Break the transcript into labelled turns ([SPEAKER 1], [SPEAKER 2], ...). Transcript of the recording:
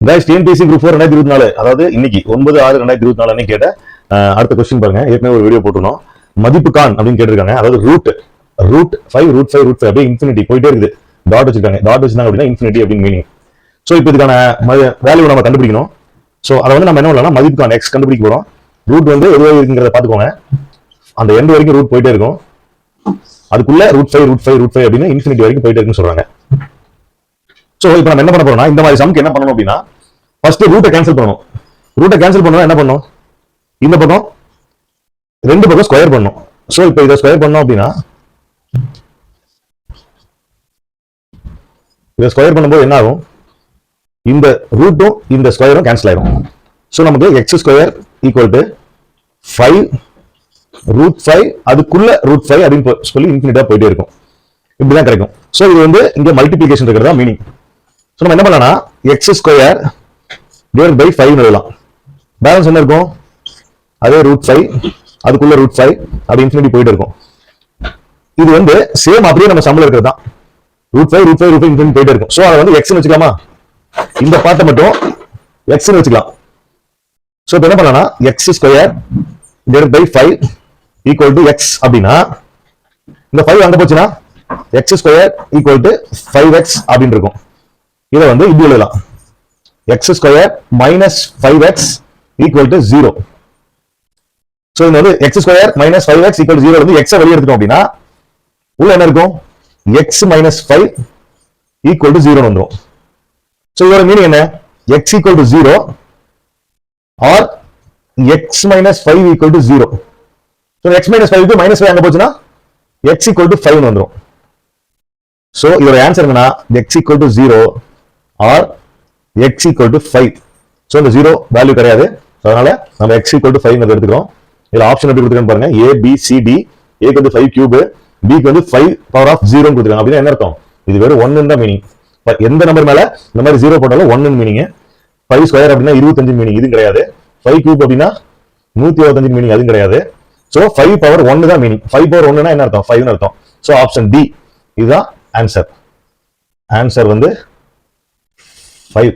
[SPEAKER 1] Guys TNPSC group 4 2024 அதாவது இன்னைக்கு 9/6/2024 கேட்ட அடுத்த क्वेश्चन பாருங்க. ஏற்கனவே ஒரு வீடியோ போட்டுருந்தோம். மதிப்பு கான் அப்படின்னு கேட்டிருக்காங்க. அதாவது ரூட் 5 அப்படியே இன்ஃபினிட்டி போயிட்டே இருக்குது. டாட் வச்சிருக்காங்க. டாட் வச்சிருந்தாங்க அப்படின்னா இன்ஃபினிட்டி அப்படின்னு மீனிங். ஸோ இப்போ இதுக்கான வேல்யூ நம்ம கண்டுபிடிக்கணும். ஸோ அதை வந்து நம்ம என்ன பண்ணலாம், மதிப்பு கான் எக்ஸ் கண்டுபிடிக்க போறோம். ரூட் வந்து எதுவாக இருக்குங்கிறத பார்த்துக்கோங்க. அந்த எண்ட் வரைக்கும் ரூட் போயிட்டே இருக்கும். அதுக்குள்ள ரூட் 5 அப்படின்னு இன்ஃபினிட்டி வரைக்கும் போயிட்டே இருக்குன்னு சொல்றாங்க. சோ இப்போ நம்ம என்ன பண்ண போறோம்னா, இந்த மாதிரி சம்க்கு என்ன பண்ணணும் அப்படின்னா, ஃபர்ஸ்ட் ரூட்டை கேன்சல் பண்ணணும். ரூட்டை கேன்சல் பண்ணா என்ன பண்ணணும், இந்த பக்கம் ரெண்டு பக்கம் ஸ்கொயர் பண்ணணும். சோ இப்போ இதை ஸ்கொயர் பண்ணோம் அப்படின்னா, இதை ஸ்கொயர் பண்ணும்போது என்ன ஆகும், இந்த ரூட்டும் இந்த ஸ்கொயரும் கேன்சல் ஆயிடும். சோ நமக்கு எக்ஸ் ஸ்கொயர் ஈக்குவல் டு 5 √5 அதுக்குள்ள √5 அப்படின்னு சொல்லி இன்ஃபினிட்டா போயிட்டே இருக்கும். இப்படிதான் கிடைக்கும். சோ இது வந்து இங்க மல்டிபிளிகேஷன் இருக்கிறதா மீனிங். சோ நம்ம என்ன பண்ணலாம், எக்ஸ் ஸ்கொயர் டிவைட் பை 5 எழுதலாம். பேலன்ஸ் என்ன இருக்கும், அதே √5 அதுக்குள்ள √5 அப்படி இன்ஃபினிட்டி போயிட்டு இருக்கும். இது வந்து சேம் அப்படியே நம்ம சம்ல இருக்கிறது தான். √5 இன்ஃபினிட்டி போயிட்டே இருக்கும். சோ அதை வந்து எக்ஸ்னு வச்சுக்கலாமா, இந்த பார்ட்டை மட்டும் எக்ஸ்னு வச்சுக்கலாம். சோ இப்போ என்ன பண்ணலாம், x square divide by 5 equal to x அப்படின்னா, இந்த 5 அங்க போச்சுன்னா X square equal to 5x அப்படின்னு இருக்கும். இதை வந்து இப்படி எழுதலாம், X square minus 5x equal to 0. So இது வந்து X square minus 5x equal to 0 வந்து எக்ஸை வெளியே எடுத்துட்டோம் அப்படின்னா உள்ள என்ன இருக்கும், எக்ஸ் மைனஸ் 5 ஈக்குவல் டு 0 வந்துடும். ஸோ இதோட மீனிங் என்ன, x equal to 0 or x minus 5 equal to 0. So x minus 5 minus 5 அங்க போச்சுன்னா எக்ஸ் ஈக்குவல் டு 5 வந்துடும். ஸோ இதோட ஆன்சர் என்னன்னா, x equal to 0 or x equal to 5. So இந்த 0 value கிடையாது. அதனால நம்ம எக்ஸ் ஈக்குவல் டு 5 எடுத்துக்கிறோம். இதுல ஆப்ஷன் எப்படி கொடுத்துருக்கான்னு பாருங்க, ஏ பி சி டி. ஏக்கு வந்து 5 கியூப், பிக்கு வந்து 5 பவர் ஆஃப் 0 கொடுத்துருக்காங்க. அப்படின்னா என்ன அர்த்தம், இது வெறும் 1 தான் மீனிங். எந்த நம்பர் மேல இந்த மாதிரி 0 போட்டாலும் 1 மீனிங். 5 ஸ்கொயர் அப்படின்னா 25 மீனிங், இது கிடையாது. 5 கியூப் அப்படின்னா 125 மீனிங், அதுவும் கிடையாது. சோ 5 பவர் 1 தான் மீனிங். 5 பவர் 1 என்ன அர்த்தம், 5 அர்த்தம். சோ ஆப்ஷன் டி இதுதான் ஆன்சர். ஆன்சர் வந்து 5.